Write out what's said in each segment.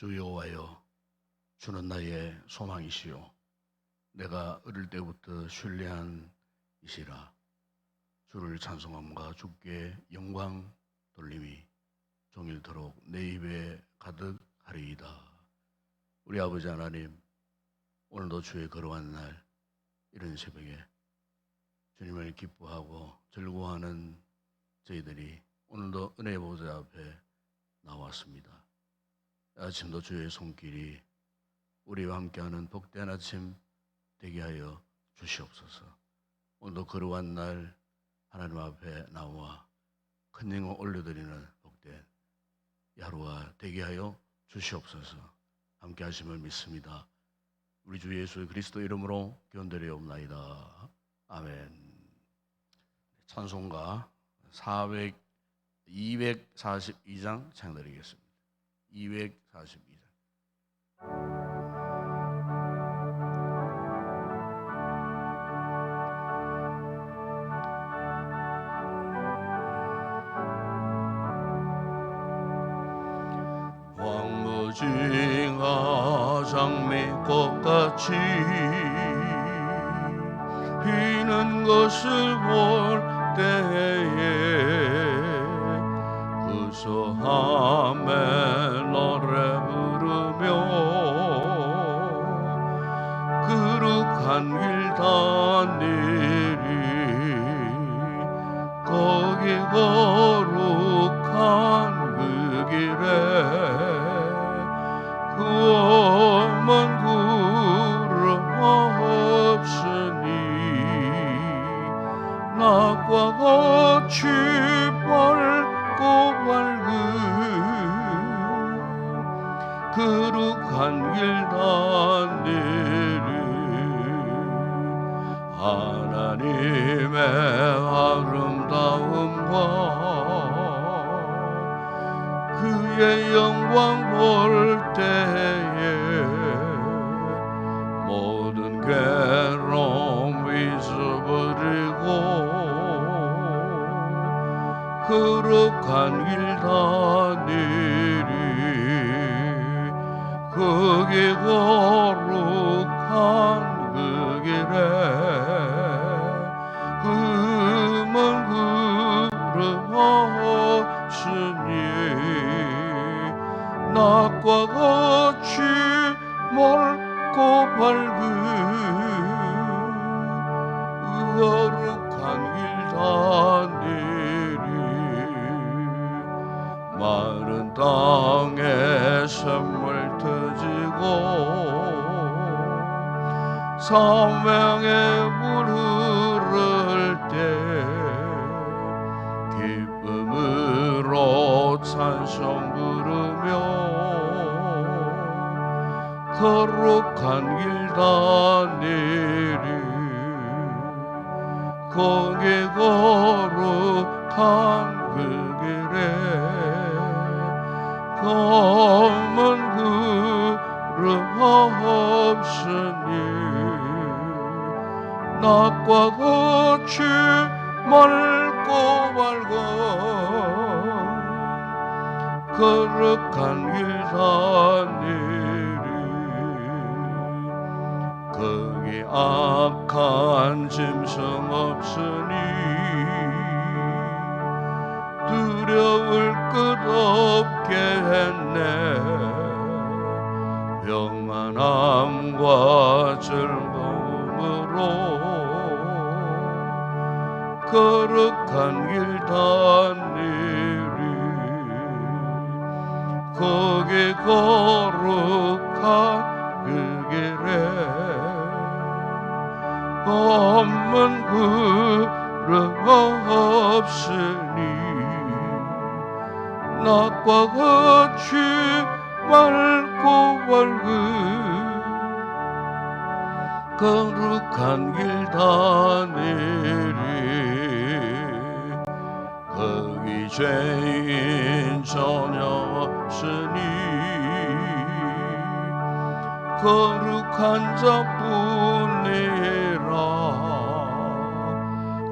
주 여호와여, 주는 나의 소망이시요 내가 어릴 때부터 신뢰한 이시라. 주를 찬송함과 주께 영광 돌림이 종일토록 내 입에 가득하리이다. 우리 아버지 하나님, 오늘도 주의 거룩한 날 이런 새벽에 주님을 기뻐하고 즐거워하는 저희들이 오늘도 은혜의 보좌 앞에 나왔습니다. 아침도 주의 손길이 우리와 함께하는 복된 아침 되게 하여 주시옵소서. 오늘도 거룩한 날 하나님 앞에 나와 큰 영광 올려드리는 복된 하루가 되게 하여 주시옵소서. 함께 하심을 믿습니다. 우리 주 예수 그리스도 이름으로 기원드리옵나이다. 아멘. 찬송가 242장 찬양드리겠습니다. 242장. 황무지가 장미꽃같이 피는 것을 볼 때에 구수함에 노래 부르며 그룩한 길 다니리. 거기 거룩한 그 길에 그 먼 구름 없으니 낮과 같이 밝고 밝은 거룩한 길 다니리. 하나님의 아름다움과 그의 영광 볼 때에 모든 괴로움 잊어버리고 거룩한 길 다니리. 거기 거룩한 그 길에 그 먼 구름 없으니 낮과 같이 맑고 밝은 거룩한 길 다니리. 마른 땅에 샘물 터지고 사명에 물 흐를 때 기쁨으로 찬송 부르며 거룩한 길 다니리. 거기 거룩한 그 길에 검은 구름 없으니 낮과 같이 맑고 밝은 거룩한 길 다니리. 거기 악한 짐승 없으니 두려울 것 없게 했네. 평안함과 즐거움으로 거룩한 길 다니리. 거기 거룩한 그 길에 검은 구름 없으니 낮과 같이 맑고 밝은 거룩한 길 다니리. 거기 죄인 전혀 없으니 거룩한 자뿐이라.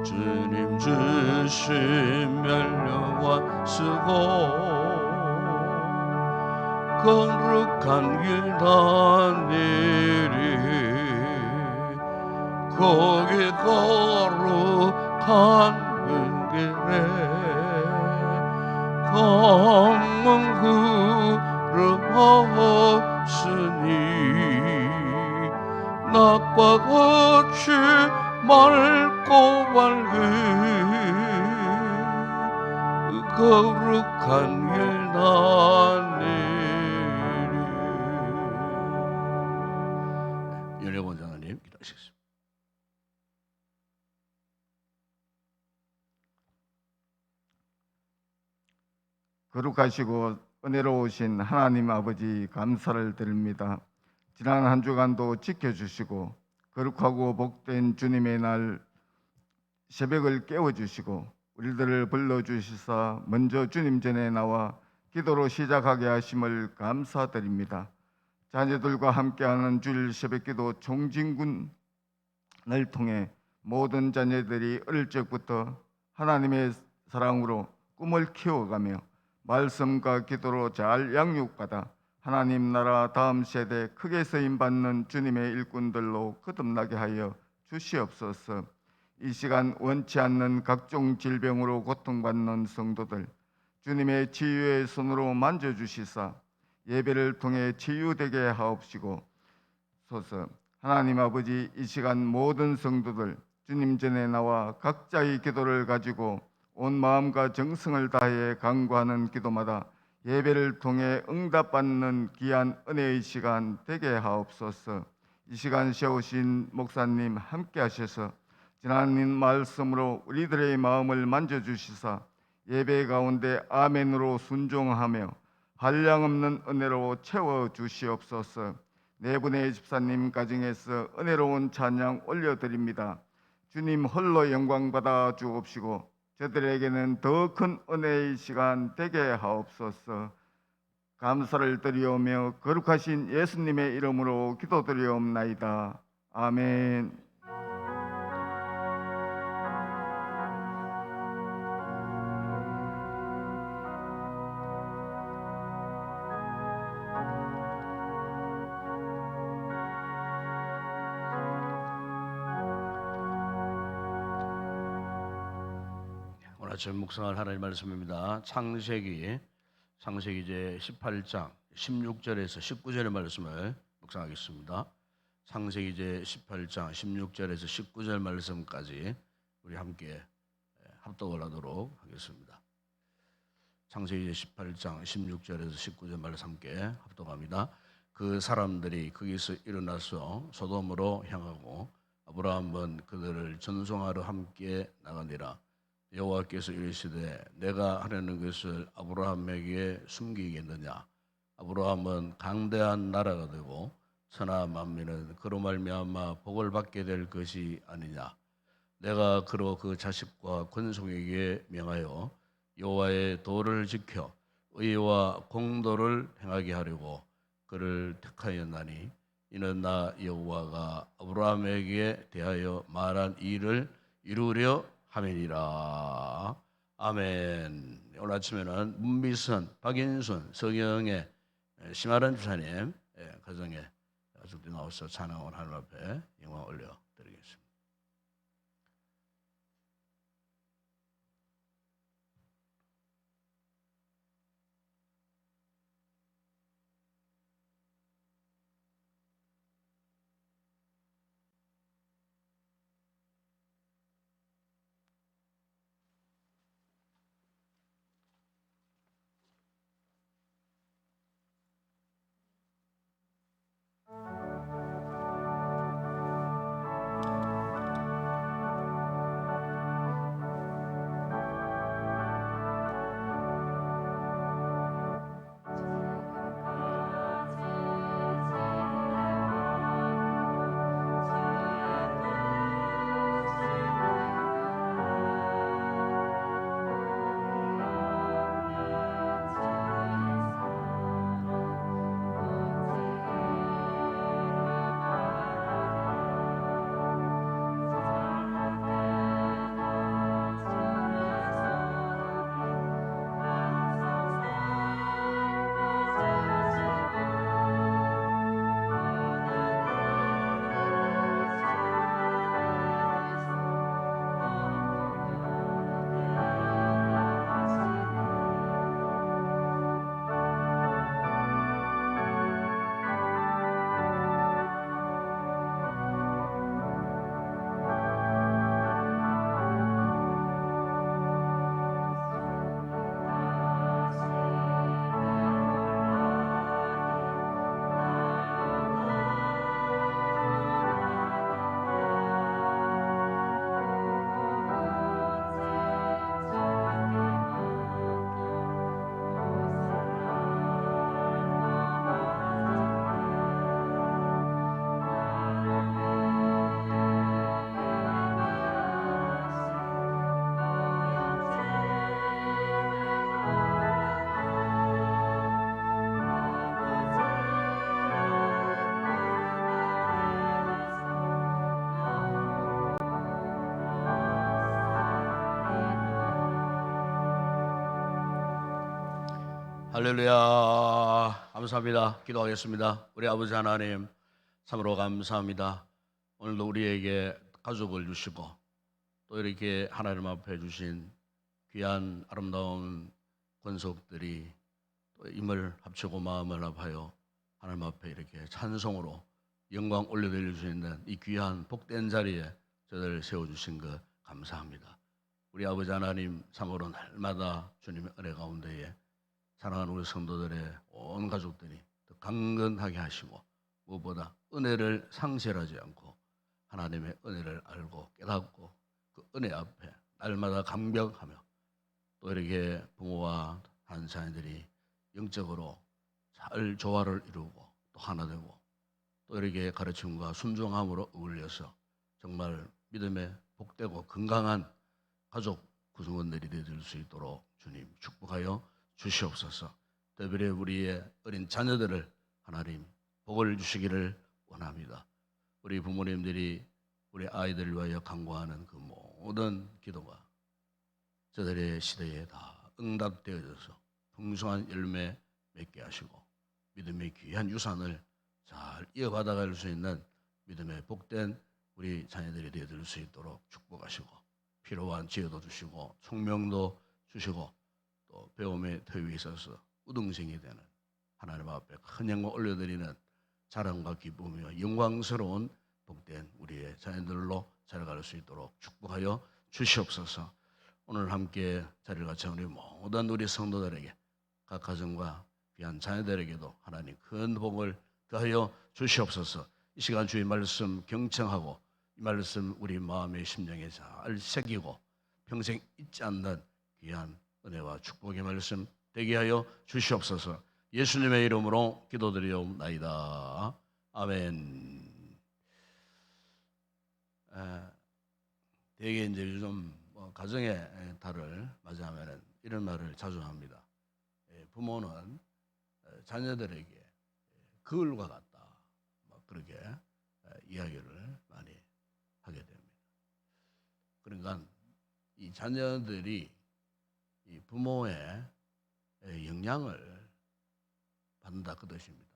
주님 주신 멸류관 쓰고 거룩한 길 다니리 거기 거룩한 길에 검은 구름 없으니 낮과 같이 맑고 밝은 거룩한 길 다니리. 연예 원장님 기도하시겠습니다. 거룩하시고 은혜로우신 하나님 아버지 감사를 드립니다. 지난 한 주간도 지켜주시고 거룩하고 복된 주님의 날 새벽을 깨워주시고 우리들을 불러주시사 먼저 주님 전에 나와 기도로 시작하게 하심을 감사드립니다. 자녀들과 함께하는 주일 새벽기도 총진군을 통해 모든 자녀들이 어릴 적부터 하나님의 사랑으로 꿈을 키워가며 말씀과 기도로 잘 양육받아 하나님 나라 다음 세대 크게 쓰임받는 주님의 일꾼들로 거듭나게 하여 주시옵소서. 이 시간 원치 않는 각종 질병으로 고통받는 성도들 주님의 치유의 손으로 만져주시사 예배를 통해 치유되게 하옵시고 소서. 하나님 아버지, 이 시간 모든 성도들 주님 전에 나와 각자의 기도를 가지고 온 마음과 정성을 다해 간구하는 기도마다 예배를 통해 응답받는 귀한 은혜의 시간 되게 하옵소서. 이 시간 세우신 목사님 함께 하셔서 지나는 말씀으로 우리들의 마음을 만져주시사 예배 가운데 아멘으로 순종하며 한량없는 은혜로 채워주시옵소서. 네 분의 집사님 가정에서 은혜로운 찬양 올려드립니다. 주님 홀로 영광 받아 주옵시고 저들에게는 더 큰 은혜의 시간 되게 하옵소서. 감사를 드리오며 거룩하신 예수님의 이름으로 기도드리옵나이다. 아멘. 오늘 아침 묵상할 하나님의 말씀입니다. 창세기 이제 18장 16절에서 19절의 말씀을 묵상하겠습니다. 창세기 이제 18장 16절에서 19절 말씀까지 우리 함께 합독을 하도록 하겠습니다. 창세기 이제 18장 16절에서 19절 말씀 함께 합독합니다. 그 사람들이 거기서 일어나서 소돔으로 향하고 아브라함은 그들을 전송하러 함께 나가니라. 여호와께서 이르시되 내가 하려는 것을 아브라함에게 숨기겠느냐. 아브라함은 강대한 나라가 되고 천하 만민은 그로 말미암아 복을 받게 될 것이 아니냐. 내가 그로 그 자식과 권속에게 명하여 여호와의 도를 지켜 의와 공도를 행하게 하려고 그를 택하였나니 이는 나 여호와가 아브라함에게 대하여 말한 일을 이루려 함이니라. 아멘. 오늘 아침에는 문미선, 박인순, 서경의 심하란 주사님 가정에 가족들이 나와서 찬양을 하나님 앞에 영광 올려드리겠습니다. 할렐루야. 감사합니다. 기도하겠습니다. 우리 아버지 하나님, 참으로 감사합니다. 오늘도 우리에게 가족을 주시고 또 이렇게 하나님 앞에 주신 귀한 아름다운 권속들이 또 힘을 합치고 마음을 합하여 하나님 앞에 이렇게 찬송으로 영광 올려드릴 수 있는 이 귀한 복된 자리에 저들을 세워주신 것 감사합니다. 우리 아버지 하나님, 참으로 날마다 주님의 은혜 가운데에 사랑하는 우리 성도들의 온 가족들이 더 강건하게 하시고 무엇보다 은혜를 상실하지 않고 하나님의 은혜를 알고 깨닫고 그 은혜 앞에 날마다 감격하며 또 이렇게 부모와 한 자녀들이 영적으로 잘 조화를 이루고 또 하나 되고 또 이렇게 가르침과 순종함으로 어울려서 정말 믿음의 복되고 건강한 가족 구성원들이 되어줄 수 있도록 주님 축복하여 주시옵소서. 특별히 우리의 어린 자녀들을 하나님 복을 주시기를 원합니다. 우리 부모님들이 우리 아이들을 위하여 간구하는 그 모든 기도가 저들의 시대에 다 응답되어져서 풍성한 열매 맺게 하시고 믿음의 귀한 유산을 잘 이어받아갈 수 있는 믿음의 복된 우리 자녀들이 되어줄 수 있도록 축복하시고 필요한 지혜도 주시고 총명도 주시고 또 배움의 터위에 있어서 우등생이 되는 하나님 앞에 큰 영광 올려드리는 자랑과 기쁨이며 영광스러운 복된 우리의 자녀들로 자라갈 수 있도록 축복하여 주시옵소서. 오늘 함께 자리를 같이 우리 모든 우리 성도들에게 각 가정과 귀한 자녀들에게도 하나님 큰 복을 더하여 주시옵소서. 이 시간 주의 말씀 경청하고 이 말씀 우리 마음의 심령에 잘 새기고 평생 잊지 않는 귀한 은혜와 축복의 말씀 되게 하여 주시옵소서. 예수님의 이름으로 기도드리옵나이다. 아멘. 되게 이제 요즘 가정의 달을 맞이하면 이런 말을 자주 합니다. 부모는 자녀들에게 거울과 같다. 그렇게 이야기를 많이 하게 됩니다. 그러니까 이 자녀들이 이 부모의 영향을 받는다 그 뜻입니다.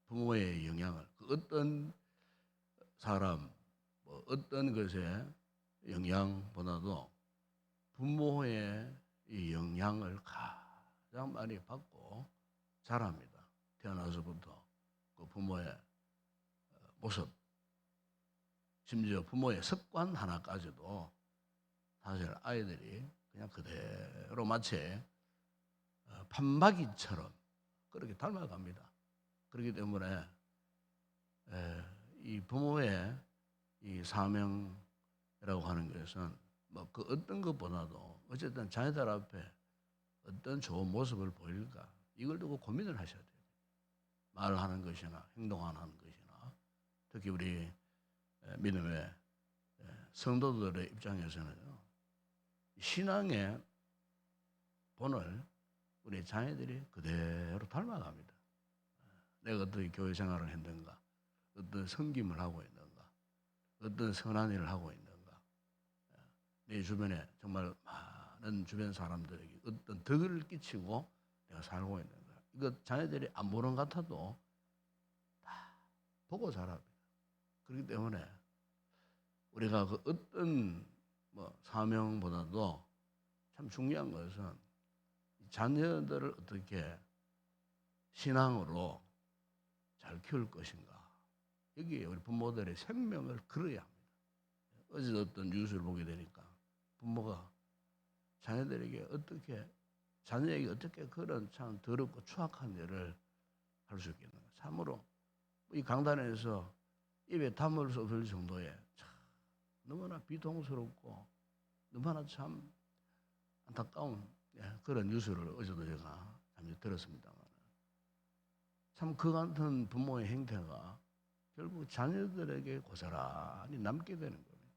부모의 영향을 그 어떤 사람, 어떤 것의 영향보다도 부모의 이 영향을 가장 많이 받고 자랍니다. 태어나서부터 그 부모의 모습, 심지어 부모의 습관 하나까지도 사실 아이들이 그냥 그대로 마치 판박이처럼 그렇게 닮아갑니다. 그렇기 때문에 이 부모의 이 사명이라고 하는 것은 뭐 그 어떤 것보다도 어쨌든 자녀들 앞에 어떤 좋은 모습을 보일까 이걸 두고 고민을 하셔야 돼요. 말하는 것이나 행동하는 것이나 특히 우리 믿음의 성도들의 입장에서는요. 신앙의 본을 우리 자녀들이 그대로 닮아갑니다. 내가 어떻게 교회 생활을 했는가, 어떤 섬김을 하고 있는가, 어떤 선한 일을 하고 있는가, 내 주변에 정말 많은 주변 사람들에게 어떤 덕을 끼치고 내가 살고 있는가. 이거 자녀들이 안 보는 것 같아도 다 보고 자랍니다. 그렇기 때문에 우리가 그 어떤 사명보다도 참 중요한 것은 자녀들을 어떻게 신앙으로 잘 키울 것인가. 여기에 우리 부모들의 생명을 걸어야 합니다. 어제 어떤 뉴스를 보게 되니까 부모가 자녀들에게 어떻게 자녀에게 어떻게 그런 참 더럽고 추악한 일을 할 수 있겠는가. 참으로 이 강단에서 입에 담을 수 없을 정도의 참 너무나 비통스럽고 너무나 참 안타까운 그런 뉴스를 어제도 제가 잠시 들었습니다만 참 그 같은 부모의 행태가 결국 자녀들에게 고스란히 남게 되는 겁니다.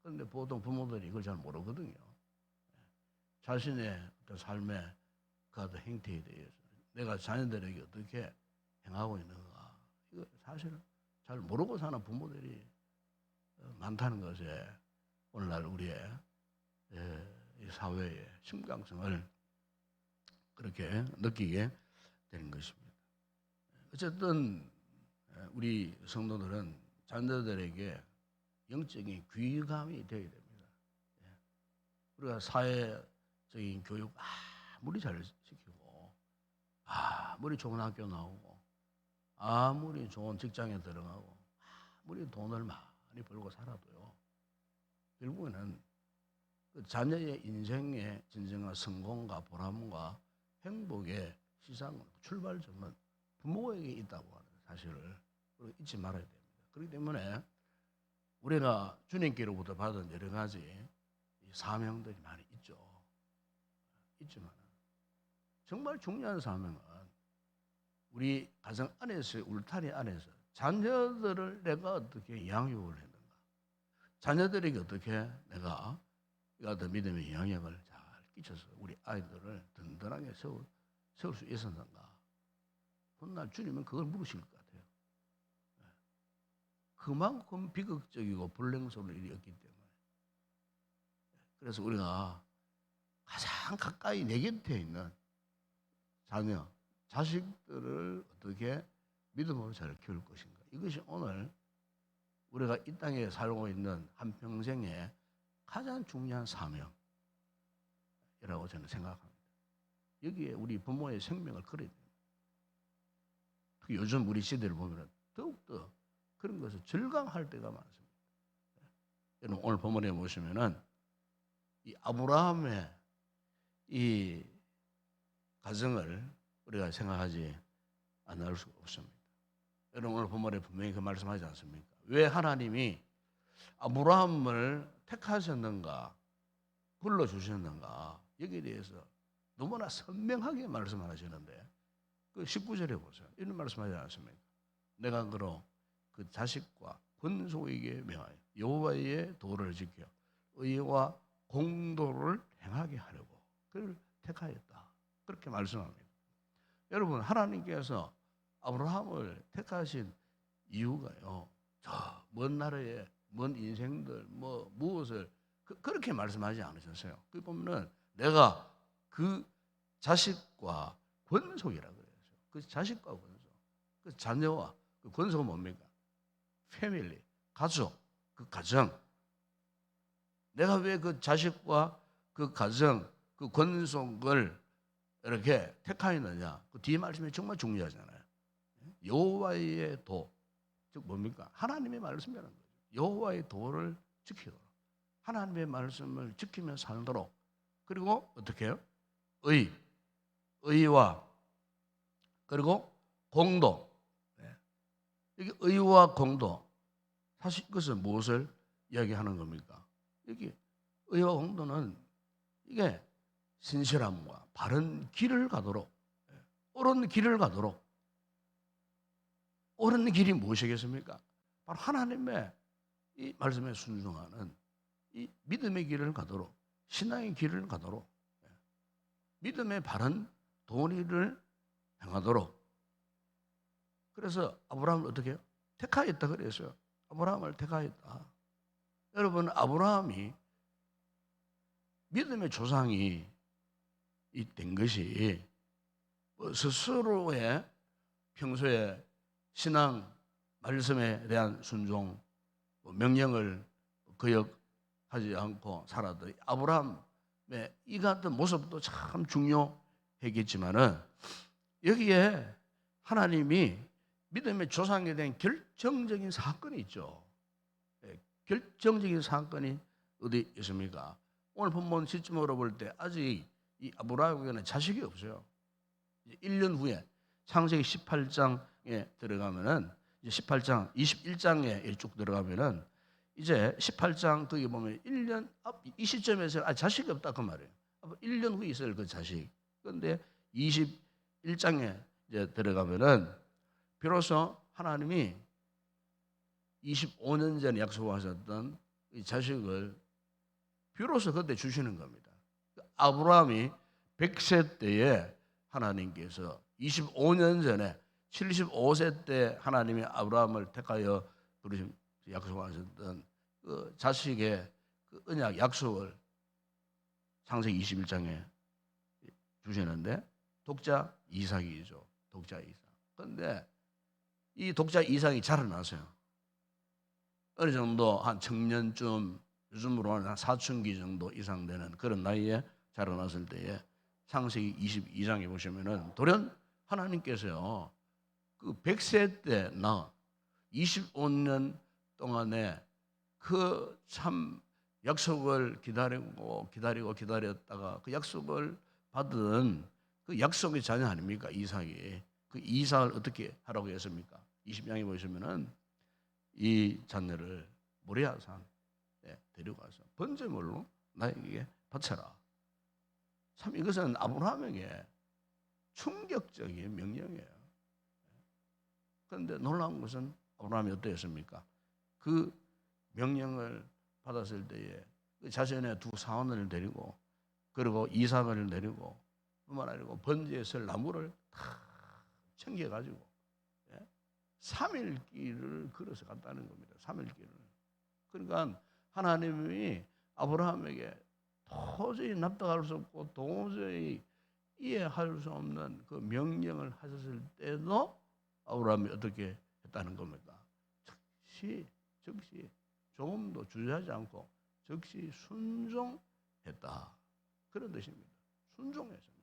그런데 보통 부모들이 이걸 잘 모르거든요. 자신의 어떤 삶의 그 어떤 행태에 대해서 내가 자녀들에게 어떻게 행하고 있는가 이거 사실 잘 모르고 사는 부모들이 많다는 것에 오늘날 우리의 이 사회의 심각성을 그렇게 느끼게 되는 것입니다. 어쨌든 우리 성도들은 자녀들에게 영적인 귀감이 되어야 됩니다. 우리가 사회적인 교육 아무리 잘 시키고 아무리 좋은 학교 나오고 아무리 좋은 직장에 들어가고 아무리 돈을 많이 벌고 살아도요, 결국에는 그 자녀의 인생의 진정한 성공과 보람과 행복의 시장 출발점은 부모에게 있다고 하는 사실을 잊지 말아야 됩니다. 그렇기 때문에 우리가 주님께로부터 받은 여러 가지 사명들이 많이 있지만 정말 중요한 사명은 우리 가정 안에서의 울타리 안에서 자녀들을 내가 어떻게 양육을 했는가, 자녀들에게 어떻게 내가 이 같은 믿음의 영향을 잘 끼쳐서 우리 아이들을 든든하게 세울 수 있었는가. 훗날 주님은 그걸 물으실 것 같아요. 그만큼 비극적이고 불행스러운 일이었기 때문에. 그래서 우리가 가장 가까이 내 곁에 있는 자녀, 자식들을 어떻게 믿음으로 잘 키울 것인가. 이것이 오늘 우리가 이 땅에 살고 있는 한평생의 가장 중요한 사명이라고 저는 생각합니다. 여기에 우리 부모의 생명을 걸어야 됩니다. 특히 요즘 우리 시대를 보면 더욱더 그런 것을 절감할 때가 많습니다. 여러분 오늘 본문에 보시면은 이 아브라함의 이 가정을 우리가 생각하지 않을 수가 없습니다. 여러분 오늘 본문에 분명히 그 말씀하지 않습니까? 왜 하나님이 아브라함을 택하셨는가, 불러주셨는가, 여기에 대해서 너무나 선명하게 말씀하시는데 그 19절에 보세요. 이런 말씀하지 않습니까? 내가 그로 그 자식과 권속에게 명하여 여호와의 도를 지켜 의와 공도를 행하게 하려고 그를 택하였다. 그렇게 말씀합니다. 여러분 하나님께서 아브라함을 택하신 이유가요, 저 먼 나라에 먼 인생들 무엇을 그렇게 말씀하지 않으셨어요. 그 보면은 내가 그 자식과 권속이라 그래요. 그 자식과 권속, 그 자녀와 그 권속은 뭡니까? 패밀리, 가족, 그 가정. 내가 왜 그 자식과 그 가정, 그 권속을 이렇게 택하였느냐? 그 뒤에 말씀이 정말 중요하잖아요. 여호와의 도, 즉 뭡니까? 하나님의 말씀이라는 거죠. 여호와의 도를 지키도록, 하나님의 말씀을 지키며 살도록. 그리고 어떻게 해요? 의와 그리고 공도. 여기 의와 공도, 사실 이것은 무엇을 이야기하는 겁니까? 여기 의와 공도는 이게 신실함과 바른 길을 가도록, 옳은 길을 가도록. 옳은 길이 무엇이겠습니까? 바로 하나님의 이 말씀에 순종하는 이 믿음의 길을 가도록, 신앙의 길을 가도록, 믿음의 바른 도리를 행하도록. 그래서 아브라함을 어떻게 해요? 택하였다 그랬어요. 아브라함을 택하였다. 여러분 아브라함이 믿음의 조상이 된 것이 스스로의 평소에 신앙 말씀에 대한 순종, 명령을 거역하지 않고 살았던 아브라함의 이 같은 모습도 참 중요했겠지만은 여기에 하나님이 믿음의 조상에 대한 결정적인 사건이 있죠. 결정적인 사건이 어디 있습니까? 오늘 본문 시점으로 볼 때 아직 이 아브라함에게는 자식이 없어요. 1년 후에 창세기 18장에 들어가면은 이제 18장 21장에 쭉 들어가면은 이제 18장 거기 보면 1년 앞 이 시점에서 자식이 없다 그 말이에요. 1년 후에 있을 그 자식. 그런데 21장에 이제 들어가면은 비로소 하나님이 25년 전에 약속하셨던 이 자식을 비로소 그때 주시는 겁니다. 아브라함이 100세 때에 하나님께서 25년 전에 75세 때 하나님이 아브라함을 택하여 부르신 약속하셨던 그 자식의 그 언약 약속을 창세기 21장에 주시는데 독자 이삭이죠. 독자 이삭. 그런데 이 독자 이삭이 자라나서요. 어느 정도 한 청년쯤, 요즘으로는 한 사춘기 정도 이상 되는 그런 나이에 자라났을 때에 창세기 22장에 보시면은 돌연 하나님께서요, 그 100세 때 나 25년 동안에 그 참 약속을 기다렸다가 그 약속을 받은 그 약속의 자녀 아닙니까? 이삭이. 그 이삭을 어떻게 하라고 했습니까? 20장에 보시면은 이 자녀를 모리아산에 데려가서 번제물로 나에게 바쳐라. 참 이것은 아브라함에게 충격적인 명령이에요. 그런데 놀라운 것은 아브라함이 어떠했습니까? 그 명령을 받았을 때에 그 자신의 두 사원을 데리고, 그리고 이삭을 데리고, 뿐만 아니고 번제에 설 나무를 다 챙겨가지고 3일 길을 걸어서 갔다는 겁니다. 3일 길을. 그러니까 하나님이 아브라함에게 도저히 납득할 수 없고 도저히 이해할 수 없는 그 명령을 하셨을 때도 아브라함이 어떻게 했다는 겁니까? 즉시 조금도 주저하지 않고 즉시 순종했다. 그런 뜻입니다. 순종했습니다.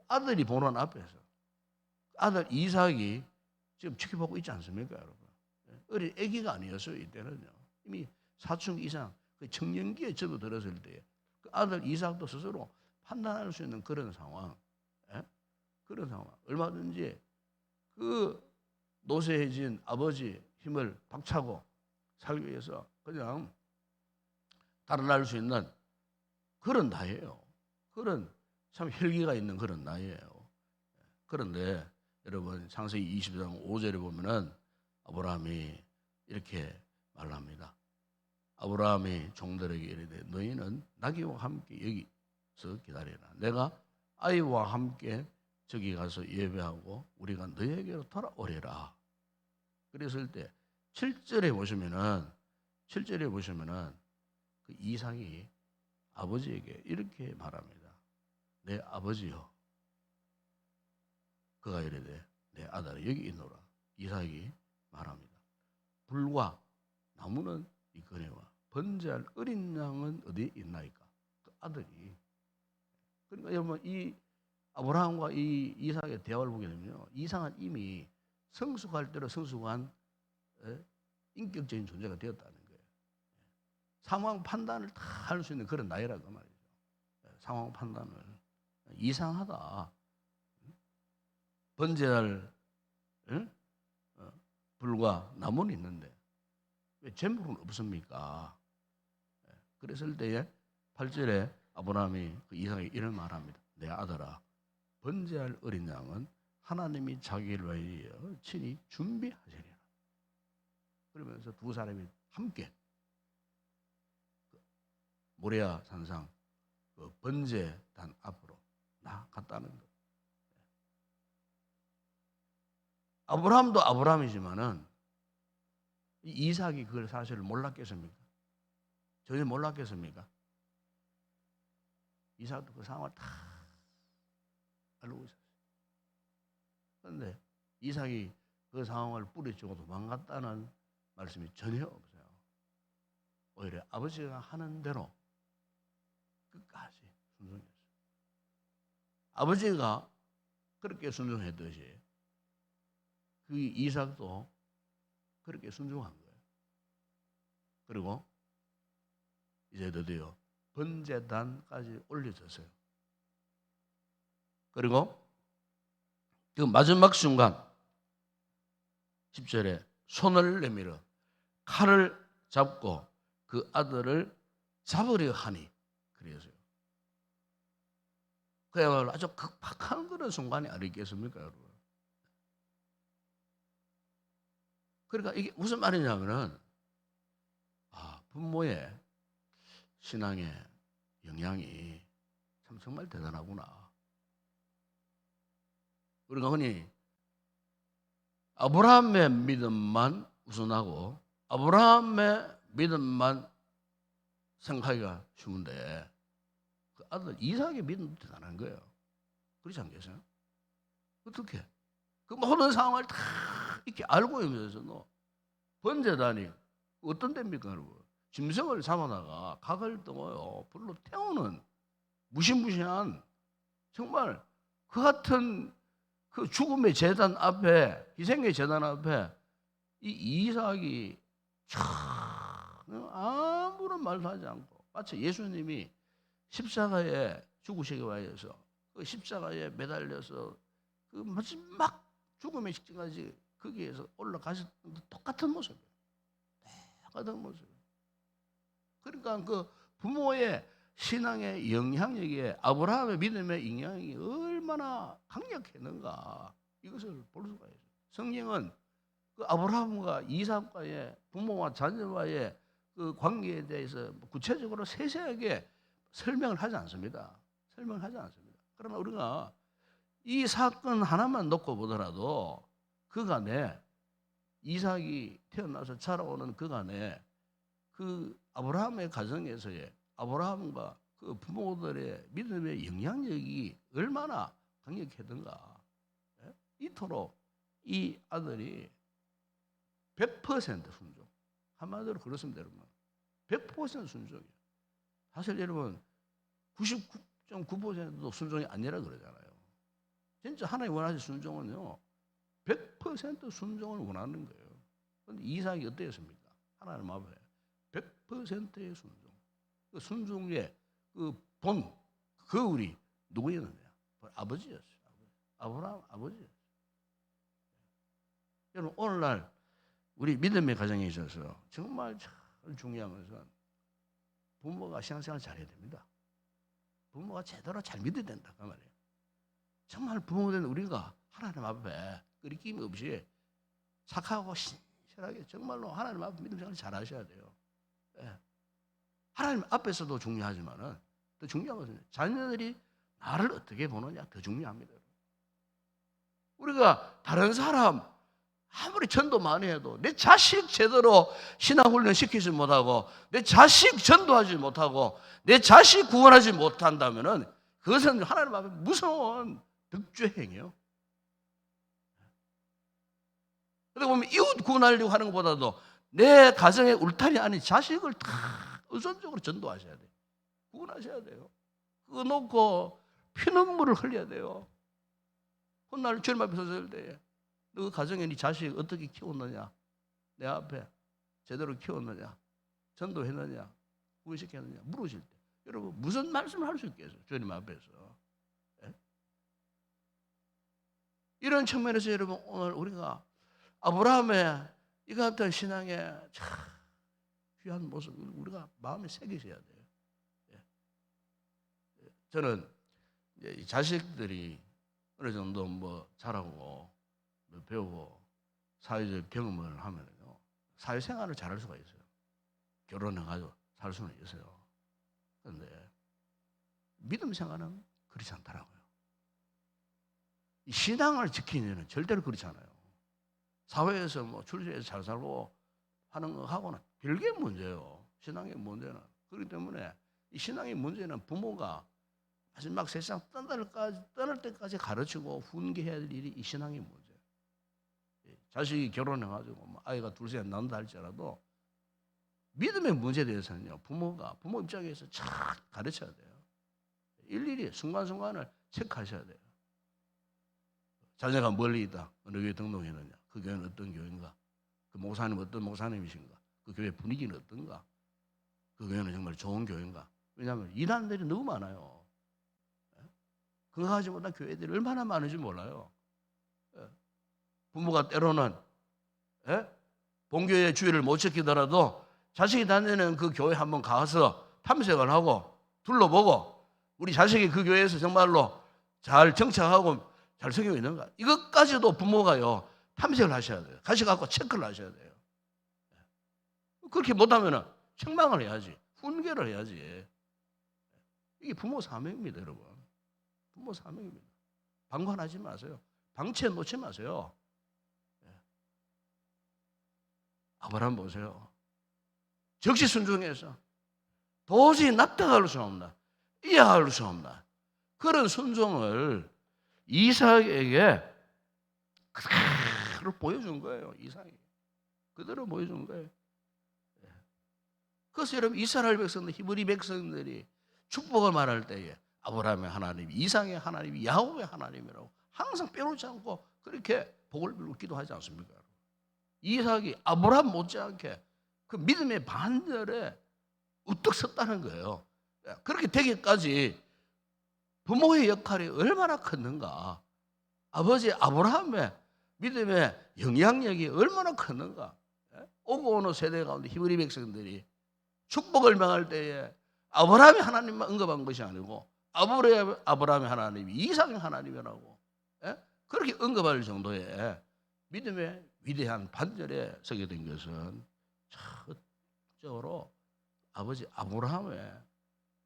아들이 보는 앞에서 아들 이삭이 지금 지켜보고 있지 않습니까, 여러분? 어린 아기가 아니었어요, 이때는요. 이미 사춘기 이상, 그 청년기에 접어들었을 때, 그 아들 이삭도 스스로 판단할 수 있는 그런 상황, 그런 상황. 얼마든지 그 노쇠해진 아버지 힘을 박차고 살기 위해서 그냥 달아날 수 있는 그런 나이예요. 그런 참 혈기가 있는 그런 나이예요. 그런데 여러분 창세기 20장 5절에 보면은 아브라함이 이렇게 말합니다. 아브라함이 종들에게 이르되 너희는 나귀와 함께 여기서 기다리라. 내가 아이와 함께 저기 가서 예배하고 우리가 너희에게로 돌아오리라. 그랬을 때 7절에 보시면은 그 이삭이 아버지에게 이렇게 말합니다. 내 아버지여. 그가 이르되 내 아들아 여기 있노라. 이삭이 말합니다. 불과 나무는 있거니와 번제할 어린 양은 어디에 있나이까? 그 아들이. 그러니까 여러분 이 아브라함과 이 이삭의 대화를 보게 되면요, 이삭은 이미 성숙할 대로 성숙한 인격적인 존재가 되었다는 거예요. 상황 판단을 다 할 수 있는 그런 나이라고 말이죠. 상황 판단을. 이상하다. 번제할 불과 나무는 있는데 왜 재물은 없습니까? 그랬을 때에 8절에 아브라함이 그 이삭에게 이런 말합니다. 내 아들아, 번제할 어린 양은 하나님이 자기를 위하여 친히 준비하시리라. 그러면서 두 사람이 함께 모레아 산상 그 번제단 앞으로 나갔다는 것. 아브라함도 아브라함이지만은 이삭이 그걸 사실을 몰랐겠습니까? 전혀 몰랐겠습니까? 이삭도 그 상황을 다 알고 있었어요. 그런데 이삭이 그 상황을 뿌리치고 도망갔다는 말씀이 전혀 없어요. 오히려 아버지가 하는 대로 끝까지 순종했어요. 아버지가 그렇게 순종했듯이 그 이삭도 그렇게 순종한 거예요. 그리고 이제 드디어 번제단까지 올려졌어요. 그리고 그 마지막 순간 10절에 손을 내밀어 칼을 잡고 그 아들을 잡으려 하니 그래서요. 그야말로 아주 극박한 그런 순간이 아니겠습니까, 여러분? 그러니까 이게 무슨 말이냐면은 부모의 신앙의 영향이 참 정말 대단하구나. 우리가 흔히 아브라함의 믿음만 우선하고 아브라함의 믿음만 생각하기가 쉬운데 그 아들 이삭의 믿음도 대단한 거예요. 그렇지 않겠어요? 어떻게? 그 모든 상황을 다 이렇게 알고 있면서도 번제단이 어떤 데입니까, 여러분? 짐승을 잡아다가 각을 떠요 불로 태우는 무시무시한 정말 그 같은 그 죽음의 재단 앞에 희생의 재단 앞에 이 이삭이 참 아무런 말도 하지 않고 마치 예수님이 십자가에 죽으시기 위해서 그 십자가에 매달려서 그 마지막 죽음의 직전까지 거기에서 올라가셨던 똑같은 모습이에요. 똑같은 모습. 그러니까 그 부모의 신앙의 영향력에 아브라함의 믿음의 영향이 얼마나 강력했는가 이것을 볼 수가 있어요. 성경은 그 아브라함과 이삭과의 부모와 자녀와의 그 관계에 대해서 구체적으로 세세하게 설명을 하지 않습니다. 설명을 하지 않습니다. 그러나 우리가 이 사건 하나만 놓고 보더라도 그간에 이삭이 태어나서 자라오는 그간에 그 아브라함의 가정에서의 아브라함과 그 부모들의 믿음의 영향력이 얼마나 강력했던가. 이토록 이 아들이 100% 순종. 한마디로 그렇습니다, 여러분. 100% 순종이에요. 사실 여러분 99.9%도 순종이 아니라 그러잖아요. 진짜 하나님 원하시는 순종은요 100% 순종을 원하는 거예요. 그런데 이삭이 어땠습니까? 하나님 앞에 100%의 순종. 그 순종의 그 본, 거울이 누구였느냐? 아버지였어요. 아브라함 아버지였어요. 여러분 오늘날 우리 믿음의 가정에 있어서 정말 참 중요한 것은 부모가 신앙생활 잘해야 됩니다. 부모가 제대로 잘 믿어야 된다 그 말이에요. 정말 부모된 우리가 하나님 앞에 끄리낌 없이 착하고 신실하게 정말로 하나님 앞에 믿음 생활 잘 하셔야 돼요. 예. 하나님 앞에서도 중요하지만은 더 중요한 것은 자녀들이 나를 어떻게 보느냐 더 중요합니다. 우리가 다른 사람 아무리 전도 많이 해도 내 자식 제대로 신앙훈련 시키지 못하고 내 자식 전도하지 못하고 내 자식 구원하지 못한다면은 그것은 하나님 앞에 무서운 득죄행이에요. 그러다 보면 이웃 구원하려고 하는 것보다도 내 가정의 울타리 안에 자식을 다 우선적으로 전도하셔야 돼요. 구원하셔야 돼요. 그거 놓고 피눈물을 흘려야 돼요. 훗날 주님 앞에 섰을 때에 너 가정에 네 자식 어떻게 키웠느냐? 내 앞에 제대로 키웠느냐? 전도했느냐? 구원시켰느냐? 물으실 때 여러분 무슨 말씀을 할 수 있겠어요? 주님 앞에서. 예? 이런 측면에서 여러분 오늘 우리가 아브라함의 이 같은 신앙의 참 귀한 모습 우리가 마음에 새기셔야 돼요. 예. 저는 이 자식들이 어느 정도 뭐 자라고 배우고 사회적 경험을 하면요 사회생활을 잘할 수가 있어요. 결혼해가지고 살 수는 있어요. 그런데 믿음 생활은 그렇지 않더라고요. 이 신앙을 지키는 일은 절대로 그렇지 않아요. 사회에서 뭐 출세해서 잘 살고 하는 거 하고는 별개의 문제예요. 신앙의 문제는. 그렇기 때문에 이 신앙의 문제는 부모가 마지막 세상 떠날 때까지 가르치고 훈계해야 될 일이 이 신앙의 문제예요. 자식이 결혼해가지고 아이가 둘셋 낳는다 할지라도 믿음의 문제에 대해서는요 부모 입장에서 잘 가르쳐야 돼요. 일일이 순간순간을 체크하셔야 돼요. 자녀가 멀리 있다. 어느 교회 등록했느냐? 그 교회는 어떤 교회인가? 그 목사님은 어떤 목사님이신가? 그 교회 분위기는 어떤가? 그 교회는 정말 좋은 교회인가? 왜냐하면 이단들이 너무 많아요. 건강하지 못한 교회들이 얼마나 많은지 몰라요. 부모가 때로는 본교회 주의를 못 지키더라도 자식이 다니는 그 교회 한번 가서 탐색을 하고 둘러보고 우리 자식이 그 교회에서 정말로 잘 정착하고 잘 섬기고 있는가? 이것까지도 부모가요 탐색을 하셔야 돼요. 가셔갖고 체크를 하셔야 돼요. 그렇게 못하면 책망을 해야지, 훈계를 해야지. 이게 부모 사명입니다, 여러분. 부모 사명입니다. 방관하지 마세요. 방치해 놓지 마세요. 아브라함 보세요. 적시 순종해서 도저히 납득할 수 없나, 이해할 수 없나 그런 순종을 이삭에게 그대로 보여준 거예요. 이삭이 그대로 보여준 거예요. 그래서 여러분 이스라엘 백성들, 히브리 백성들이 축복을 말할 때에 아브라함의 하나님, 이삭의 하나님, 야곱의 하나님이라고 항상 빼놓지 않고 그렇게 복을 빌고 기도하지 않습니까? 이삭이 아브라함 못지않게 그 믿음의 반열에 우뚝 섰다는 거예요. 그렇게 되기까지 부모의 역할이 얼마나 컸는가, 아버지 아브라함의 믿음의 영향력이 얼마나 컸는가. 오고 오는 세대 가운데 히브리 백성들이 축복을 명할 때에 아브라함의 하나님만 언급한 것이 아니고 아브라함의 하나님이 이삭의 하나님이라고 그렇게 언급할 정도의 믿음의 위대한 반열에 서게 된 것은 첫적으로 아버지 아브라함의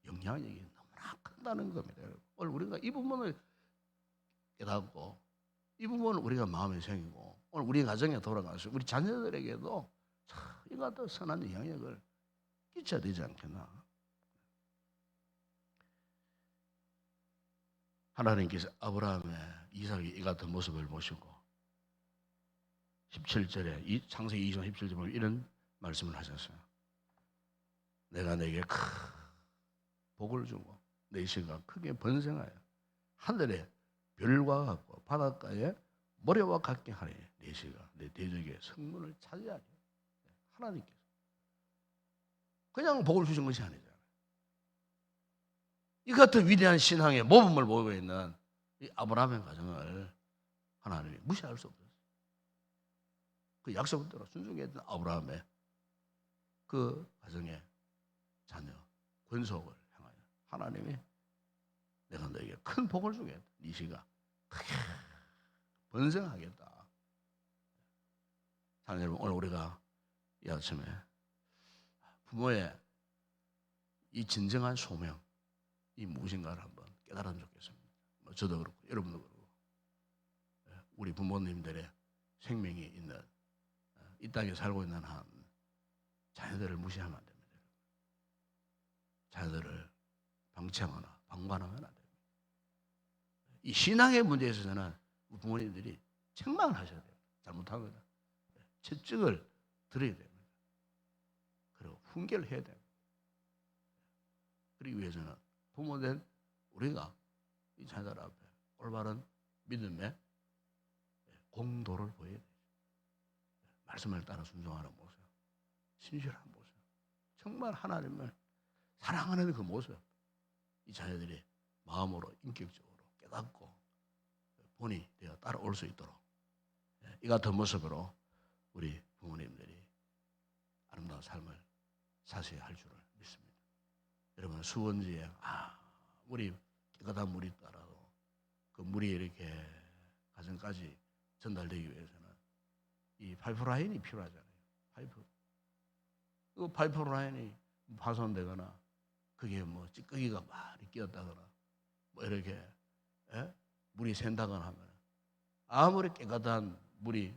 영향력이 너무나 큰다는 겁니다. 오늘 우리가 이 부분을 깨닫고 이 부분을 우리가 마음에 새기고 오늘 우리 가정에 돌아가서 우리 자녀들에게도 이와 같은 선한 영향력을 끼쳐야 되지 않겠나. 하나님께서 아브라함의 이삭의 이 같은 모습을 보시고 17절에 창세기 20장 17절에 보면 이런 말씀을 하셨어요. 내가 내게 큰 복을 주고 내 시가 크게 번성하여 하늘에 별과 같고 바닷가에 모래와 같게 하리. 내 시가 내 대적의 성문을 차지하리. 하나님께서 그냥 복을 주신 것이 아니잖아요. 이 같은 위대한 신앙의 모범을 보이고 있는 이 아브라함의 가정을 하나님이 무시할 수 없어요. 그 약속대로 순종했던 아브라함의 그 가정의 자녀 권속을 향하여 하나님이 내가 너에게 큰 복을 주겠다. 네 시가 크게 번성하겠다. 사랑하는 여러분, 오늘 우리가 이 아침에 부모의 이 진정한 소명, 이 무엇인가를 한번 깨달으면 좋겠습니다. 저도 그렇고 여러분도 그렇고 우리 부모님들의 생명이 있는 이 땅에 살고 있는 한 자녀들을 무시하면 안 됩니다. 자녀들을 방치하거나 방관하면 안 됩니다. 이 신앙의 문제에 있어서는 부모님들이 책망을 하셔야 돼요. 잘못하거나 채찍을 들어야 됩니다. 그리고 훈계를 해야 됩니다. 그러기 위해서는 부모된 우리가 이 자녀들 앞에 올바른 믿음의 공도를 보여야 돼요. 말씀을 따라 순종하는 모습, 신실한 모습, 정말 하나님을 사랑하는 그 모습, 이 자녀들이 마음으로 인격적으로 깨닫고 본이 되어 따라올 수 있도록 이 같은 모습으로 우리 부모님들이 아름다운 삶을 사셔야 할 줄을 믿습니다. 여러분 수원지에 물이 깨끗한 물이 따라도 그 물이 이렇게 가정까지 전달되기 위해서는 이 파이프라인이 필요하잖아요. 그 파이프라인이 파손되거나 그게 뭐 찌꺼기가 많이 끼었다거나 뭐 이렇게 물이 샌다거나 하면 아무리 깨끗한 물이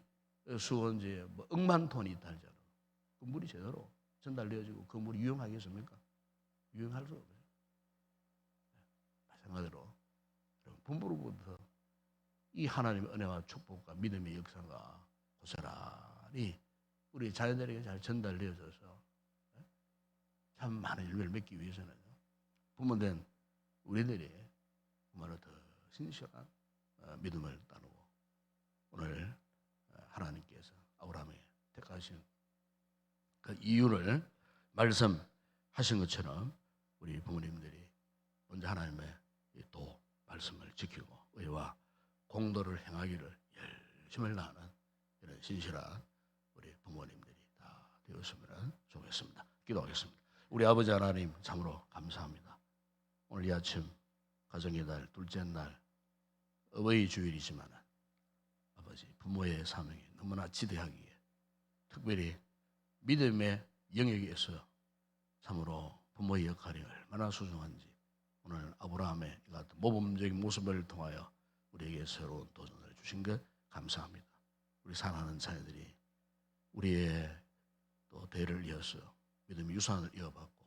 수원지에 뭐 억만 톤이 있다 할지라도 그 물이 제대로 전달되어지고 그 물이 유용하겠습니까? 유용할 수 없어요. 마찬가지로 부모로부터 이 하나님의 은혜와 축복과 믿음의 역사가 고스란히 우리 자녀들에게 잘 전달되어져서 참 많은 열매를 맺기 위해서는 부모된 우리들이 정말로 더 신실한 믿음을 따르고 오늘 하나님께서 아브라함에게 택하신 그 이유를 말씀하신 것처럼 우리 부모님들이 먼저 하나님의 또 말씀을 지키고 의와 공도를 행하기를 열심을 다하는 이런 신실한 우리 부모님들이 다 되었으면 좋겠습니다. 기도하겠습니다. 우리 아버지 하나님 참으로 감사합니다. 오늘 이 아침 가정의 날, 둘째 날 어버이 주일이지만 아버지 부모의 사명이 너무나 지대하기에 특별히 믿음의 영역에서 참으로 부모의 역할이 얼마나 소중한지 오늘 아브라함의 이 같은 모범적인 모습을 통하여 우리에게 새로운 도전을 주신 것 감사합니다. 우리 사랑하는 자녀들이 우리의 또 대를 이어서 믿음의 유산을 이어받고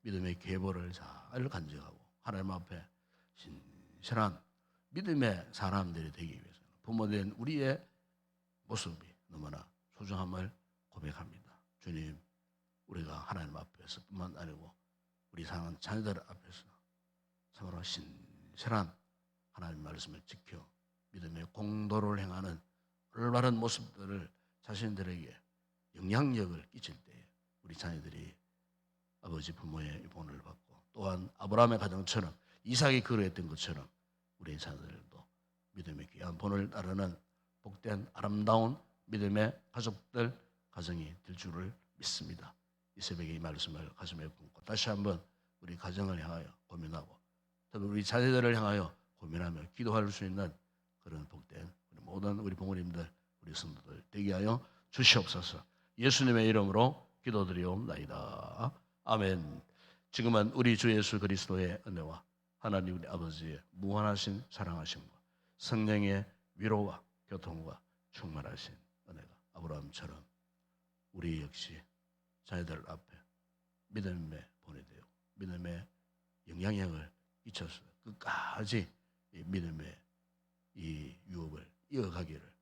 믿음의 계보를 잘 간직하고 하나님 앞에 신실한 믿음의 사람들이 되기 위해서 부모된 우리의 모습이 너무나 소중함을 고백합니다. 주님, 우리가 하나님 앞에서뿐만 아니고 우리 사랑하는 자녀들 앞에서 참으로 신실한 하나님 말씀을 지켜 믿음의 공도를 행하는 올바른 모습들을 자신들에게 영향력을 끼칠 때에 우리 자녀들이 아버지 부모의 본을 받고 또한 아브라함의 가정처럼 이삭이 그러했던 것처럼 우리 자녀들도 믿음의 귀한 본을 따르는 복된 아름다운 믿음의 가족들 가정이 될 줄을 믿습니다. 이 새벽에 이 말씀을 가슴에 품고 다시 한번 우리 가정을 향하여 고민하고 특히 우리 자녀들을 향하여 고민하며 기도할 수 있는 그런 복된 우리 모든 우리 부모님들 우리 성도들 되게 하여 주시옵소서. 예수님의 이름으로 기도드리옵나이다. 아멘. 지금은 우리 주 예수 그리스도의 은혜와 하나님 우리 아버지의 무한하신 사랑하심과 성령의 위로와 교통과 충만하신 은혜가 아브라함처럼 우리 역시 자녀들 앞에 믿음의 본이 되어 믿음의 영향력을 끼쳐서 끝까지 이 믿음의 이 유업을 이어가기를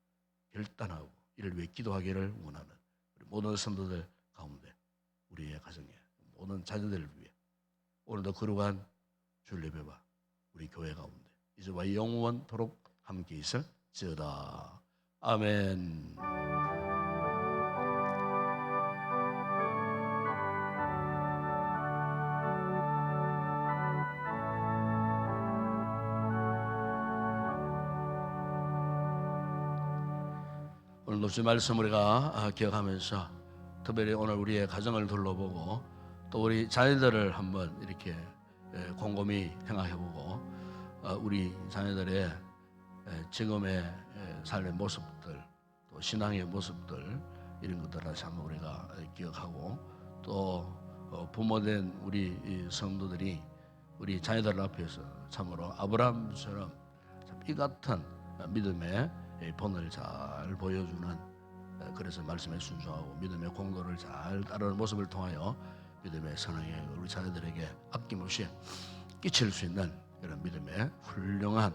결단하고 이를 위해 기도하기를 원하는 우리 모든 성도들 가운데 우리의 가정에 모든 자녀들을 위해 오늘도 거룩한 주일 예배와 우리 교회 가운데 이제와 영원토록 함께 있을지어다. 아멘. 오늘 높은 말씀 우리가 기억하면서 특별히 오늘 우리의 가정을 둘러보고 또 우리 자녀들을 한번 이렇게 곰곰이 생각해보고 우리 자녀들의 지금의 삶의 모습들 또 신앙의 모습들 이런 것들을 다시 한번 우리가 기억하고 또 부모된 우리 성도들이 우리 자녀들 앞에서 참으로 아브라함처럼 이 같은 믿음의 본을 잘 보여주는 그래서 말씀에 순종하고 믿음의 공로를 잘 따르는 모습을 통하여 믿음의 선행에 우리 자녀들에게 아낌없이 끼칠 수 있는 이런 믿음의 훌륭한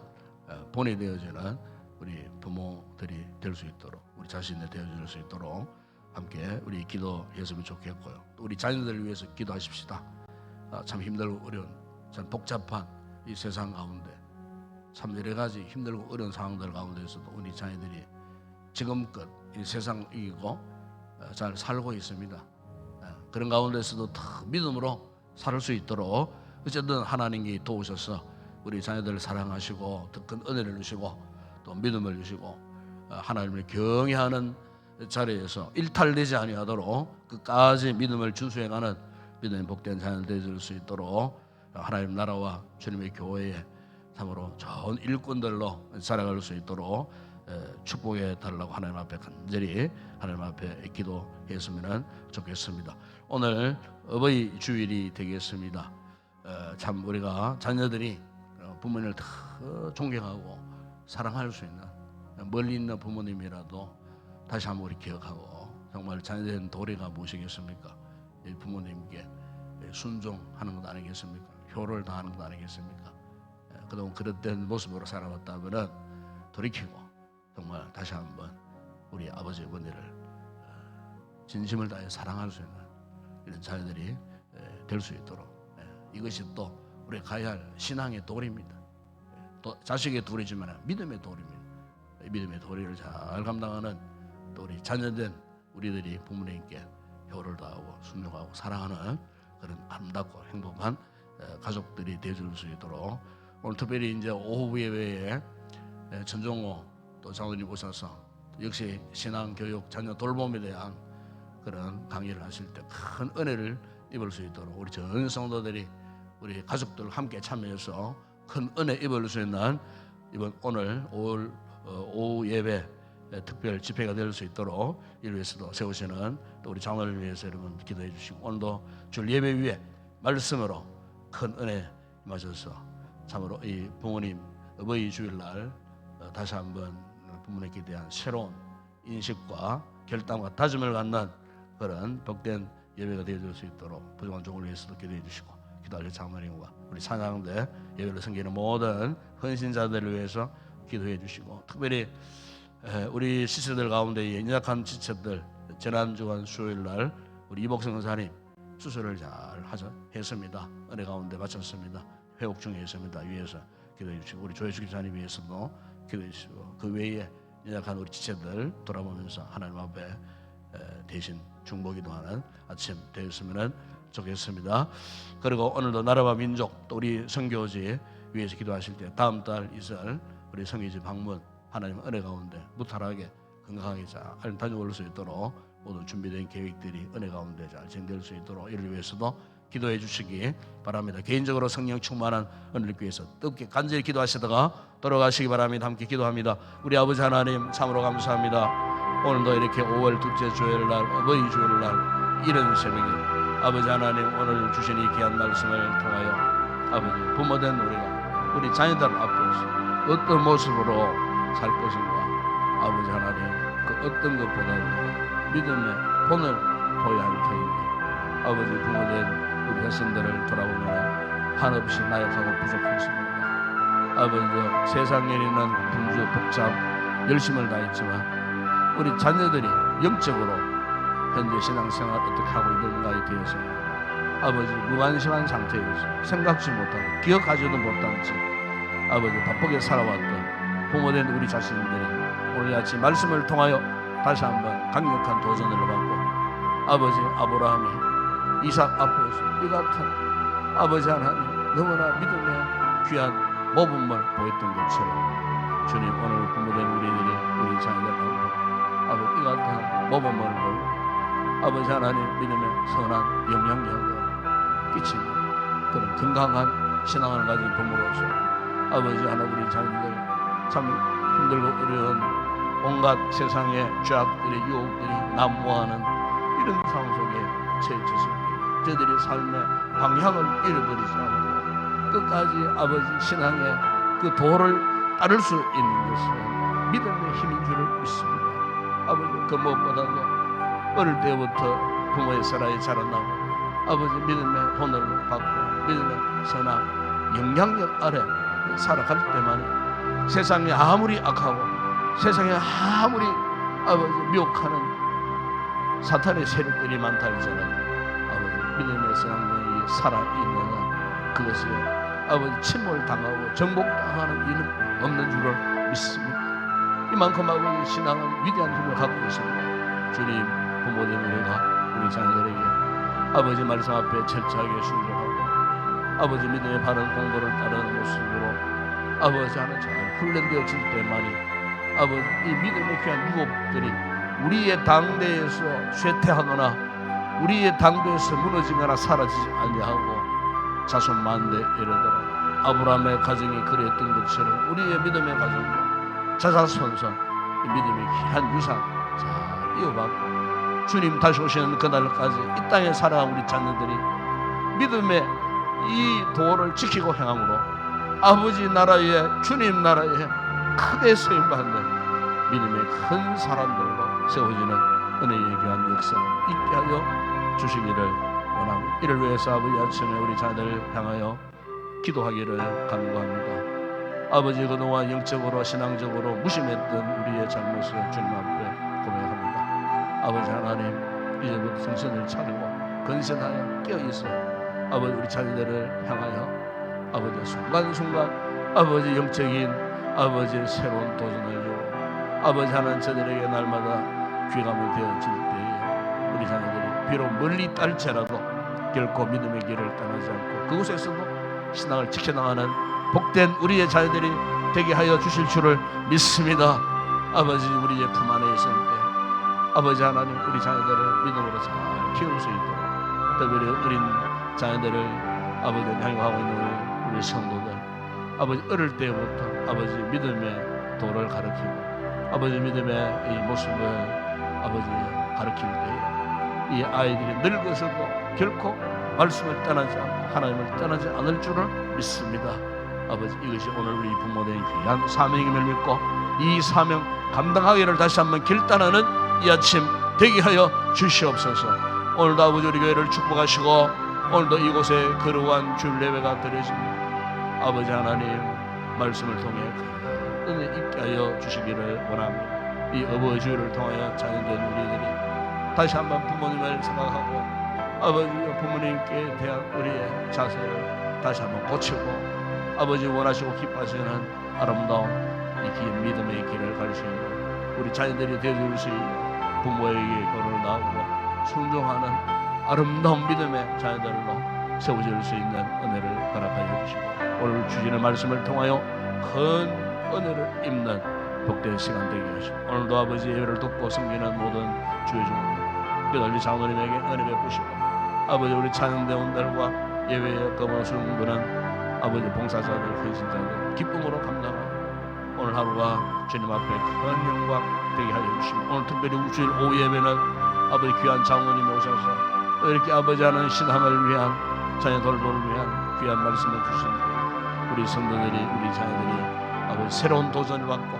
본이 되어지는 우리 부모들이 될 수 있도록 우리 자신이 되어질 수 있도록 함께 우리 기도했으면 좋겠고요. 또 우리 자녀들을 위해서 기도하십시다. 참 힘들고 어려운 참 복잡한 이 세상 가운데 참 여러 가지 힘들고 어려운 상황들 가운데서도 우리 자녀들이 지금껏 이 세상 이기고 잘 살고 있습니다. 그런 가운데서도 더 믿음으로 살 수 있도록 어쨌든 하나님이 도우셔서 우리 자녀들을 사랑하시고 더 큰 은혜를 주시고 또 믿음을 주시고 하나님을 경외하는 자리에서 일탈되지 아니하도록 끝까지 믿음을 준수해가는 믿음의 복된 자녀들 될 수 있도록 하나님 나라와 주님의 교회에 참으로 좋은 일꾼들로 살아갈 수 있도록 축복해 달라고 하나님 앞에 간절히 하나님 앞에 기도했으면 좋겠습니다. 오늘 어버이 주일이 되겠습니다. 참 우리가 자녀들이 부모님을 더 존경하고 사랑할 수 있는 멀리 있는 부모님이라도 다시 한번 우리 기억하고 정말 자녀된 도리가 무엇이겠습니까? 부모님께 순종하는 것 아니겠습니까? 효를 다하는 것 아니겠습니까? 그동안 그릇된 모습으로 살아왔다면 돌이키고 정말 다시 한번 우리 아버지 어머니를 진심을 다해 사랑할 수 있는 이런 자녀들이 될 수 있도록 이것이 또 우리 가야 할 신앙의 도리입니다. 또 자식의 도리지만 믿음의 도리입니다. 믿음의 도리를 잘 감당하는 또 우리 자녀된 우리들이 부모님께 효를 다하고 순종하고 사랑하는 그런 아름답고 행복한 가족들이 되어줄 수 있도록 오늘 특별히 이제 오후 예배에 전종호 또 장로님 오셔서 역시 신앙교육 자녀 돌봄에 대한 그런 강의를 하실 때 큰 은혜를 입을 수 있도록 우리 전 성도들이 우리 가족들 함께 참여해서 큰 은혜 입을 수 있는 이번 오늘 오후 예배 특별 집회가 될 수 있도록 이를 위해서도 세우시는 또 우리 장로를 위해서 여러분 기도해 주시고 오늘도 주일 예배 위에 말씀으로 큰 은혜 맞아서 참으로 이 부모님 어버이 주일날 다시 한번 부모님께 대한 새로운 인식과 결단과 다짐을 갖는 그런 복된 예배가 되어질 수 있도록 부족한 종을 위해서도 기도해 주시고 기도할 장로님과 우리 찬양대 예배를 섬기는 모든 헌신자들을 위해서 기도해 주시고, 특별히 우리 시스들 가운데 연약한 지체들, 지난주간 수요일날 우리 이복성 선사님 수술을 잘 했습니다. 은혜 가운데 마쳤습니다. 회복 중에 있습니다. 위에서 기도해 주시고, 우리 조혜수 기사님 위해서도 기도해 주시고, 그 외에 연약한 우리 지체들 돌아보면서 하나님 앞에 대신 중보기도하는 아침 되었으면 좋겠습니다. 그리고 오늘도 나라와 민족 또 우리 선교지 위해서 기도하실 때 다음 달 이슬 우리 선교지 방문 하나님 은혜 가운데 무탈하게 건강하게 잘 다녀올 수 있도록 모든 준비된 계획들이 은혜 가운데 잘 진행될 수 있도록 이를 위해서도 기도해 주시기 바랍니다. 개인적으로 성령 충만한 은혜를 위해서 뜨겁게 간절히 기도하시다가 돌아가시기 바랍니다. 함께 기도합니다. 우리 아버지 하나님 참으로 감사합니다. 오늘도 이렇게 5월 둘째 주일날 어버이 주일날 이른 새벽에 아버지 하나님 오늘 주신 이 귀한 말씀을 통하여 아버지 부모된 우리가 우리 자녀들 앞에서 어떤 모습으로 살 것인가, 아버지 하나님 그 어떤 것보다도 믿음의 본을 보여야 할 터인데 아버지 부모된 우리 자신들을 돌아보면 한없이 나약하고 부족했습니다. 아버지 세상 연인은 분주 복잡 열심을 다했지만 우리 자녀들이 영적으로 현재 신앙생활 어떻게 하고 있는가에 대해서 아버지 무관심한 상태에서 생각지 못하고 기억하지도 못한 채 아버지 바쁘게 살아왔던 부모된 우리 자신들이 오늘 아침 말씀을 통하여 다시 한번 강력한 도전을 받고 아버지 아브라함이 이삭 앞에서 이 같은 아버지 하나님 너무나 믿음의 귀한 모범을 보였던 것처럼 주님 오늘 부모된 우리 자녀들하고 아버지 이 같은 모범을 보고 아버지 하나님 믿음의 선한 영향력을 끼치는 그런 건강한 신앙을 가진 부모로서 아버지 하나 우리 자녀들 참 힘들고 어려운 온갖 세상의 죄악들의 유혹들이 난무하는 이런 상황 속에 처해졌을 때 저들이 삶의 방향을 잃어버리지 않고 끝까지 아버지 신앙의 그 도를 따를 수 있는 것은 믿음의 힘인 줄을 믿습니다. 아버지 그 무엇보다도 어릴 때부터 부모의 사랑에 자라나고 아버지 믿음의 honor을 받고 믿음의 선한 영향력 아래 살아갈 때만이 세상이 아무리 악하고 세상에 아무리 아버지 미혹하는 사탄의 세력들이 많다 할지라도 아버지 믿음의 성령이 살아있는 그것이 아버지 침몰당하고 정복당하는 일은 없는 줄을 믿습니다. 이만큼 아버지 신앙은 위대한 힘을 갖고 있습니다. 주님 부모된 우리가 우리 자녀들에게 아버지 말씀 앞에 철저하게 순종하고 아버지 믿음의 바른 공부를 따르는 모습으로 아버지 하나 잘 훈련되어질 때만이 아버지 이 믿음의 귀한 유혹들이 우리의 당대에서 쇠퇴하거나 우리의 당대에서 무너지거나 사라지지 아니하고 자손만대 이르도록 아브라함의 가정이 그랬던 것처럼 우리의 믿음의 가정도 자자손손 이 믿음의 귀한 유산 잘 이어받고 주님 다시 오시는 그날까지 이 땅에 살아간 우리 자녀들이 믿음의 이 도를 지키고 행함으로 아버지 나라에 주님 나라에 크게 쓰임받는 믿음의 큰 사람들로 세워지는 은혜의 귀한 역사 있게 하여 주시기를 원합니다. 이를 위해서 아버지 아침에 우리 자녀들을 향하여 기도하기를 간구합니다. 아버지 그동안 영적으로 신앙적으로 무심했던 우리의 잘못을 주님 앞에 고백합니다. 아버지 하나님 이제부터 정신을 차리고 건전하여 깨어있어 아버지 우리 자녀들을 향하여 아버지 순간순간 아버지 영적인 아버지 새로운 도전을 주고 아버지 하나님 저들에게 날마다 귀감이 되어질 때에 우리 자녀들이 비록 멀리 있달지라도 결코 믿음의 길을 떠나지 않고 그곳에서도 신앙을 지켜나가는 복된 우리의 자녀들이 되게 하여 주실 줄을 믿습니다. 아버지 우리의 품 안에 있을 때 아버지 하나님 우리 자녀들을 믿음으로 잘 키울 수 있도록 특별히 어린 자녀들을 아버지 향유하고 있는 우리 성도들 아버지 어릴 때부터 아버지 믿음의 도를 가르치고 아버지 믿음의 이 모습을 아버지 가르칠 때에 이 아이들이 늙어서도 결코 말씀을 떠나지 않고 하나님을 떠나지 않을 줄을 믿습니다. 아버지 이것이 오늘 우리 부모된 귀한 사명임을 믿고 이 사명 감당하기를 다시 한번 길따르는 이 아침 되게 하여 주시옵소서. 오늘도 아버지 우리 교회를 축복하시고 오늘도 이곳에 거룩한 주일 예배가 드려집니다. 아버지 하나님 말씀을 통해 은혜 있게 하여 주시기를 원합니다. 이 어버이 주일을 통하여 자녀된 우리들이 다시 한번 부모님을 생각하고 아버지 부모님께 대한 우리의 자세를 다시 한번 고치고 아버지 원하시고 기뻐하시는 아름다운 이 긴 믿음의 길을 갈 수 있는 우리 자녀들이 되어줄 수 있는 부모에게 걸을 나오고 순종하는 아름다운 믿음의 자녀들로 세워질 수 있는 은혜를 허락하여 주시고 오늘 주시는 말씀을 통하여 큰 은혜를 입는 복된 시간 되게 하시고 오늘도 아버지 예배를 돕고 섬기는 모든 주의 종들 뼈달리 장로님에게 은혜 베푸시고 아버지 우리 찬양대원들과 예배에 검은 수고는 아버지 봉사자들 헌신자들 기쁨으로 감당하고 오늘 하루가 주님 앞에 큰 영광 되게 하여 주시고 오늘 특별히 주일 오후 예배는 아버지 귀한 장로님이 오셔서 또 이렇게 아버지 하는 신함을 위한 자녀 돌보를 위한 귀한 말씀을 주신 우리 성도들이 우리 자녀들이 아버지 새로운 도전을 받고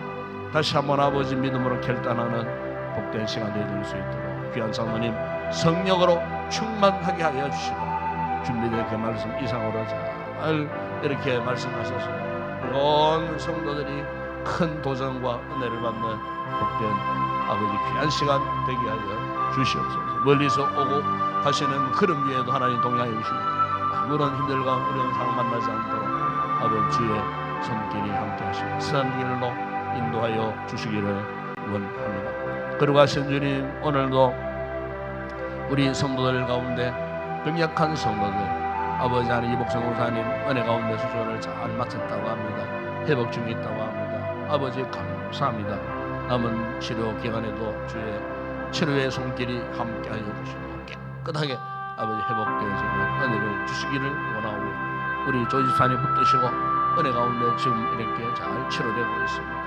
다시 한번 아버지 믿음으로 결단하는 복된 시간 되어줄 수 있도록 귀한 장로님 성령으로 충만하게 하여 주시고 준비된 그 말씀 이상으로 잘 이렇게 말씀하셔서 온 성도들이 큰 도전과 은혜를 받는 복된 아버지 귀한 시간 되게 하여 주시옵소서. 멀리서 오고 가시는 걸음 위에도 하나님 동행하여 주시고 아무런 힘들과 어려운 상황 만나지 않도록 아버지 주의 손길이 함께 하시고 선한 길로 인도하여 주시기를 원합니다. 거룩하신 주님 오늘도 우리 성도들 가운데 병약한 성도들 아버지 하나님 이복성 목사님 은혜 가운데 수준을 잘 마쳤다고 합니다. 회복 중에 있다고 합니다. 아버지 감사합니다. 남은 치료 기간에도 주의 치료의 손길이 함께하여 주시고 깨끗하게 아버지 회복되어지는 은혜를 주시기를 원하오니 우리 조집사님 붙드시고 은혜 가운데 지금 이렇게 잘 치료되고 있습니다.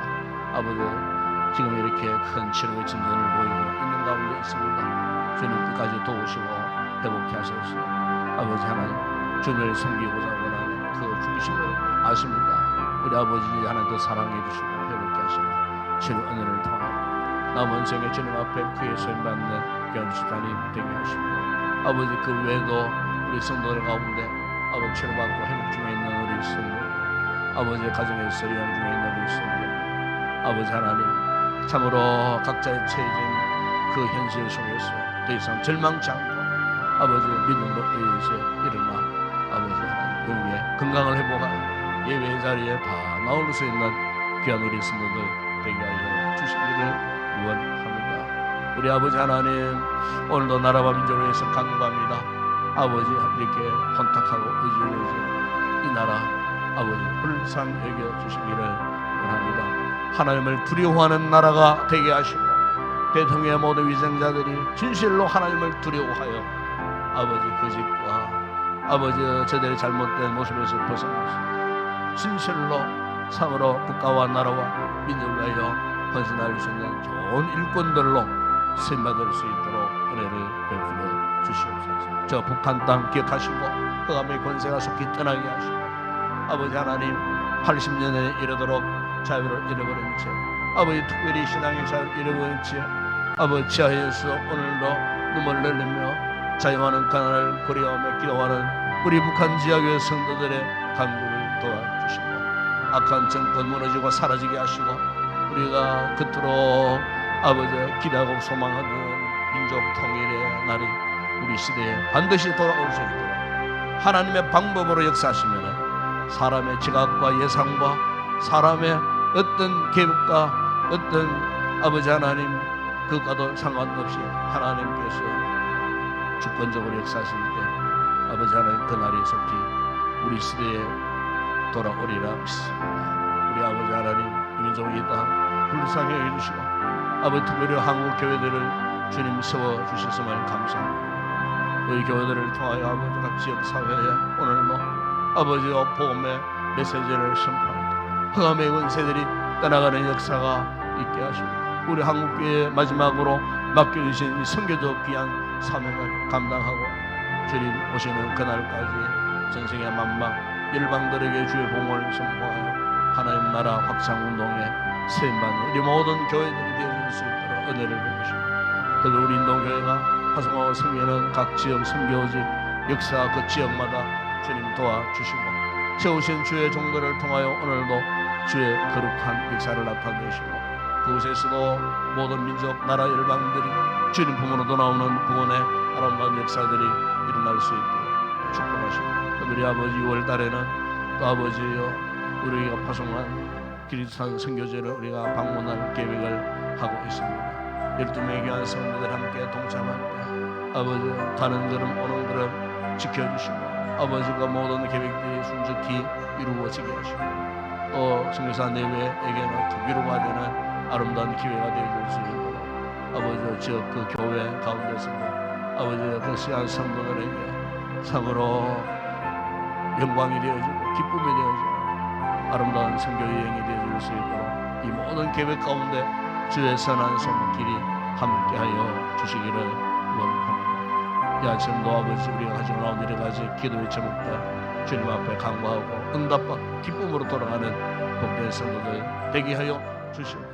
아버지 지금 이렇게 큰 치료의 진전을 보이고 있는 가운데 있습니다. 주님 끝까지 도우시고 회복케 하소서. 아버지 하나님 주님을 섬기고자 원하는 그 중심을 아십니다. 우리 아버지 하나님 더 사랑해 주시고 회복케 하시는 치료 은혜를 통하여 남은 생에 주님 앞에 그의 소임받는 귀한 집사님 되게 하시고 아버지 그 외에도 우리 성도들 가운데 아버지 치료받고 회복 중에 있는 우리 성도 아버지 가정에서 요양 중에 있는 우리 성도 아버지 하나님 참으로 각자의 처해진 그 현실 속에서 더 이상 절망치 않고 아버지 믿음으로 의해서 일어나 아버지 하나님 의에 건강을 회복하여 예배 자리에 다 나올 수 있는 귀한 우리 성도들 되게 하여 주시기를 원합니다. 우리 아버지 하나님 오늘도 나라와 민족을 위해서 간구합니다. 아버지 이렇게 혼탁하고 의지로워진 이 나라 아버지 불쌍히 여겨 주시기를 원합니다. 하나님을 두려워하는 나라가 되게 하시고 대통령의 모든 위정자들이 진실로 하나님을 두려워하여 아버지 거짓과 아버지 저들의 잘못된 모습에서 벗어나서 진실로 참으로 국가와 나라와 민족을 위하여 헌신할 수 있는 좋은 일꾼들로 쓰임받을 수 있도록 은혜를 베풀어 주시옵소서. 저 북한 땅 기억하시고 흑암의 권세가 속히 떠나게 하시고 아버지 하나님 80년에 이르도록 자유를 잃어버린 채 아버지 특별히 신앙의 자유를 잃어버린 채 아버지 지하에서 오늘도 눈물을 흘리며 자유하는 가난을 고려하며 기도하는 우리 북한 지하교회 성도들의 간구를 도와주시고 악한 정권 무너지고 사라지게 하시고 우리가 겉으로 아버지 기대하고 소망하는 민족 통일의 날이 우리 시대에 반드시 돌아올 수 있도록 하나님의 방법으로 역사하시면 사람의 지각과 예상과 사람의 어떤 계획과 어떤 아버지 하나님 그것과도 상관없이 하나님께서 주권적으로 역사하실 때 아버지 하나님 그날이 속히 우리 시대에 돌아오리라 믿습니다. 우리 아버지 하나님 이 민족이 다 불쌍히 해주시고 아버지 특별히 한국 교회들을 주님 세워주셨음을 감사합니다. 우리 교회들을 통하여 아버지 각 지역 사회에 오늘도 아버지와 복음의 메시지를 선포합니다. 흑암의 권세들이 떠나가는 역사가 있게 하시고 우리 한국교회 마지막으로 맡겨주신 선교적 귀한 사명을 감당하고 주님 오시는 그날까지 전생의 만방 열방들에게 주의 복음을 선포하여 하나님 나라 확장운동에 세임받는 우리 모든 교회들이 되어줄 수 있도록 은혜를 베푸시고 그래도 우리 인도교회가 활성화하고 섬기는 각 지역 선교지 역사 그 지역마다 주님 도와주시고 세우신 주의 종들을 통하여 오늘도 주의 거룩한 역사를 나타내시고 그곳에서도 모든 민족, 나라, 열방들이 주님 품으로도 나오는 구원의 아름다운 역사들이 일어날 수 있도록 축복하시고 우리 아버지 6월 달에는 또 아버지여 우리가 파송한 기리스탄 선교제를 우리가 방문할 계획을 하고 있습니다. 12명의 귀한 성도들 함께 동참할 때 아버지 가는 걸음 오는 걸음 지켜주시고 아버지가 모든 계획들이 순적히 이루어지게 하시고 또 성교사 내외에게는 그 위로가 되는 아름다운 기회가 되어줄 수 있도록 아버지 지역 그 교회 가운데서도 아버지 그 시한 성도들에게 참으로 영광이 되어지고 기쁨이 되어지고 아름다운 선교 여행이 되어줄 수 있도록 이 모든 계획 가운데 주의 선한 손길이 함께하여 주시기를 원합니다. 이 아침도 아버지 우리가 가지고 나온 여러 가지 기도의 제목들 주님 앞에 간구하고 응답받고 기쁨으로 돌아가는 복된 성도들 되게 하여 주시옵소서.